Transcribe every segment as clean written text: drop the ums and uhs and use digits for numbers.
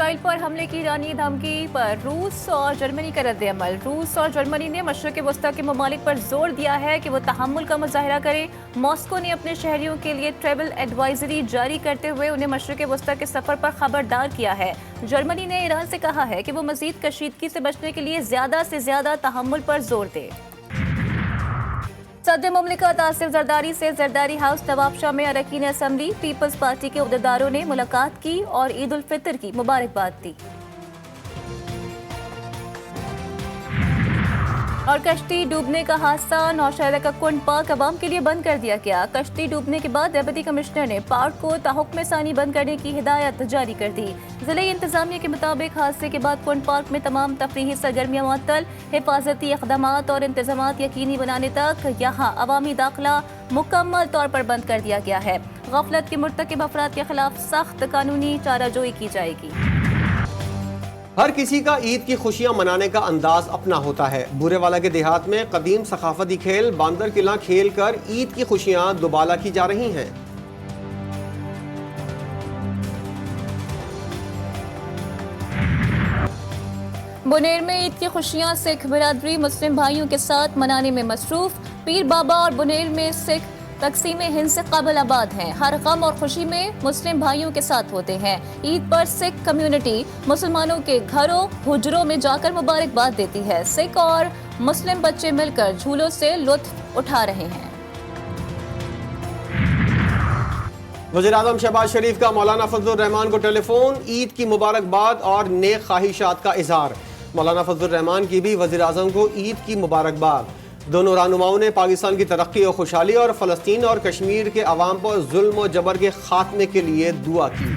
Israel पर हमले की ईरानी धमकी पर रूस और जर्मनी का रद्द-ए-अमल। रूस और जर्मनी ने मशरिक़ वस्ता के ममालिक पर जोर दिया है कि वो तहम्मुल का मुजाहिरा करें। मॉस्को ने अपने शहरियों के लिए ट्रैवल एडवाइजरी जारी करते हुए उन्हें मशरिक़ वस्ता के सफर पर खबरदार किया है। जर्मनी ने ईरान से कहा है कि वो मजीद कशीदगी से बचने के लिए ज्यादा से ज्यादा तहम्मुल पर जोर दे। सदर मुमलिकत आसिफ जरदारी से जरदारी हाउस नवाबशाह में अरकान असम्बली पीपल्स पार्टी के उहदेदारों ने मुलाकात की और ईद उल फितर की मुबारकबाद दी। और कश्ती डूबने का हादसा, नौशहरा का कुंड पार्क अवाम के लिए बंद कर दिया गया। कश्ती डूबने के बाद डेप्यूटी कमिश्नर ने पार्क को ताहुक्म सानी बंद करने की हिदायत जारी कर दी। जिला इंतजामिया के मुताबिक हादसे के बाद कुंड पार्क में तमाम तफरीही सरगर्मियां मुअत्तल, हिफाजती इक़दामात और इंतजामात यकीनी बनाने तक यहाँ अवामी दाखिला मुकम्मल तौर पर बंद कर दिया गया है। गफलत के मुर्तकिब अफराद के खिलाफ सख्त कानूनी चाराजोई की जाएगी। हर किसी का ईद की खुशियां मनाने का अंदाज अपना होता है। बुरेवाला के देहात में कदीम सकाफती खेल बांदर किला खेल कर ईद की खुशियां दुबाला की जा रही हैं। बुनेर में ईद की खुशियां सिख बिरादरी मुस्लिम भाइयों के साथ मनाने में मसरूफ। पीर बाबा और बुनेर में सिख तकसीम हिंद से काबिल आबाद हैं। हर गम और खुशी में मुस्लिम भाइयों के साथ होते हैं। ईद पर सिख कम्युनिटी मुसलमानों के घरों हुजरों में जाकर मुबारकबाद देती है। सिख और मुस्लिम बच्चे मिलकर झूलों से लुत्फ उठा रहे हैं। वज़ीर-ए-आज़म शहबाज शरीफ का मौलाना फजलुर रहमान को टेलीफोन, ईद की मुबारकबाद और नेक ख्वाहिशात का इजहार। मौलाना फजलुर रहमान की भी वज़ीर-ए-आज़म को ईद की मुबारकबाद। दोनों रहनुमाओं ने पाकिस्तान की तरक्की और खुशहाली और फ़लस्तीन और कश्मीर के अवाम पर जुल्म और जबर के खात्मे के लिए दुआ की।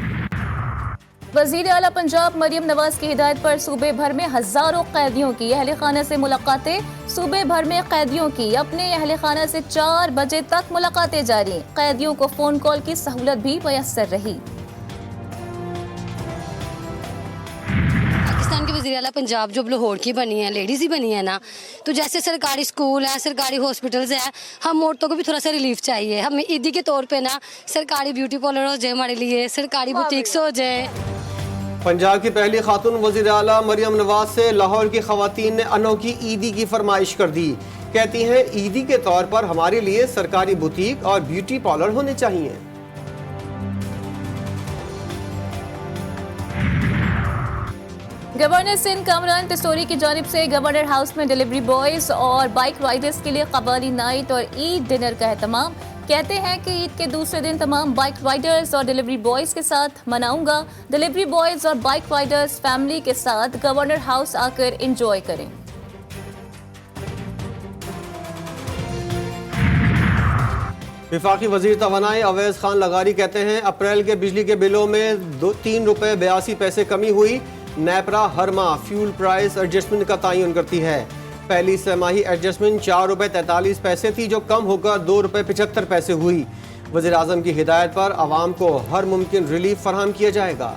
वज़ीर आला पंजाब मरियम नवाज की हिदायत पर सूबे भर में हजारों कैदियों की अहले खाना से मुलाकातें। सूबे भर में कैदियों की अपने अहले खाना से 4 बजे तक मुलाकातें जारी। कैदियों को फोन कॉल की सहूलत भी मयस्सर रही। पाकिस्तान की वज़ीर आला पंजाब जो लाहौर की बनी है, लेडीज़ ही बनी है ना, तो जैसे सरकारी स्कूल है, सरकारी हॉस्पिटल्स है, हम औरतों को भी थोड़ा सा रिलीफ चाहिए। हमें ईदी के तौर पे ना सरकारी ब्यूटी पार्लर हो जाए, हमारे लिए सरकारी बुटीक्स हो जाए। पंजाब की पहली खातून वज़ीर आला मरियम नवाज से लाहौर की खवातीन ने अनोखी ईदी की फरमाइश कर दी। कहती हैं ईदी के तौर पर हमारे लिए सरकारी बुटीक और ब्यूटी पार्लर होने चाहिए। गवर्नर सिंध कामरान तिसोरी की जानिब से गवर्नर हाउस में डिलीवरी बॉयज और बाइक राइडर्स के लिए कबाली नाइट और ईद डिनर का एहतमाम। कहते हैं कि ईद के दूसरे दिन तमाम बाइक राइडर्स और डिलीवरी बॉयज के साथ मनाऊंगा। डिलीवरी बॉयज और बाइक राइडर्स फैमिली के साथ गवर्नर हाउस आकर एंजॉय करें। विफाकी वजीर तवानाई अवैस खान लगारी कहते हैं अप्रैल के बिजली के बिलों में ₹3.82 कमी हुई। नेपरा हर माह फ्यूल प्राइस एडजस्टमेंट का तयन करती है। पहली सहमाही एडजस्टमेंट ₹4.43 थी, जो कम होकर ₹2.75 हुई। वज़ीर आज़म की हिदायत पर आवाम को हर मुमकिन रिलीफ फराहम किया जाएगा।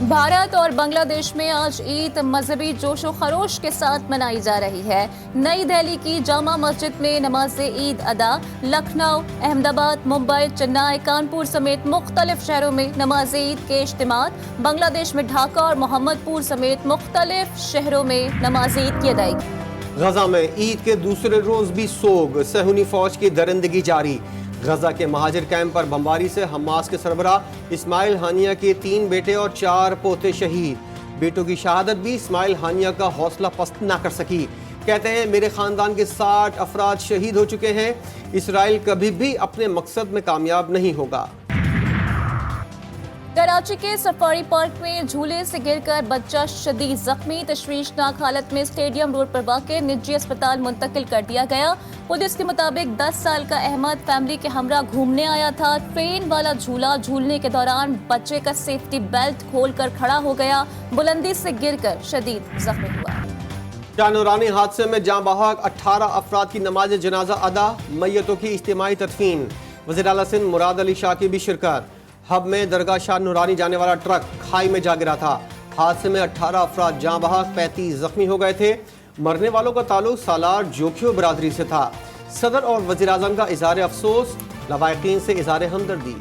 भारत और बांग्लादेश में आज ईद मजहबी जोशो खरोश के साथ मनाई जा रही है। नई दिल्ली की जामा मस्जिद में नमाज ईद अदा। लखनऊ, अहमदाबाद, मुंबई, चेन्नई, कानपुर समेत मुख्तलिफ शहरों में नमाज ईद के इज्तिमात। बांग्लादेश में ढाका और मोहम्मदपुर समेत मुख्तलिफ शहरों में नमाज ईद की अदायगी। गजा में ईद के दूसरे रोज भी सोग, सहूनी फौज की दरिंदगी जारी। गजा के महाजिर कैंप पर बमबारी से हमास के सरबराह इस्माइल हानिया के 3 बेटे और 4 पोते शहीद। बेटों की शहादत भी इस्माइल हानिया का हौसला पस्त ना कर सकी। कहते हैं मेरे खानदान के 60 अफराद शहीद हो चुके हैं। इसराइल कभी भी अपने मकसद में कामयाब नहीं होगा। कराची के सफारी पार्क में झूले से गिरकर बच्चा शदीद जख्मी। तशवीशनाक हालत में स्टेडियम रोड पर वाक़े निजी अस्पताल मुंतकिल कर दिया गया। पुलिस के मुताबिक 10 साल का अहमद फैमिली के हमरा घूमने आया था। ट्रेन वाला झूला झूलने के दौरान बच्चे का सेफ्टी बेल्ट खोलकर खड़ा हो गया। बुलंदी से गिरकर शदीद जख्मी हुआ। शाह-नूरानी हादसे में जाँ बहक 18 अफराद की नमाज जनाजा अदा। मैयतों की इज्तिमाई तदफीन। वज़ीर आला सिंध मुराद अली शाह की भी शिरकत। हब में दरगाह शाह नूरानी जाने वाला ट्रक खाई में जा गिरा था। हादसे में 18 अफराद जाँ बहक, 35 जख्मी हो गए थे। मरने वालों का ताल्लुक सालार जोखियो बरादरी से था। सदर और वज़ीर आज़म का इज़हार अफसोस। लवाकिन से इज़हार हमदर्दी।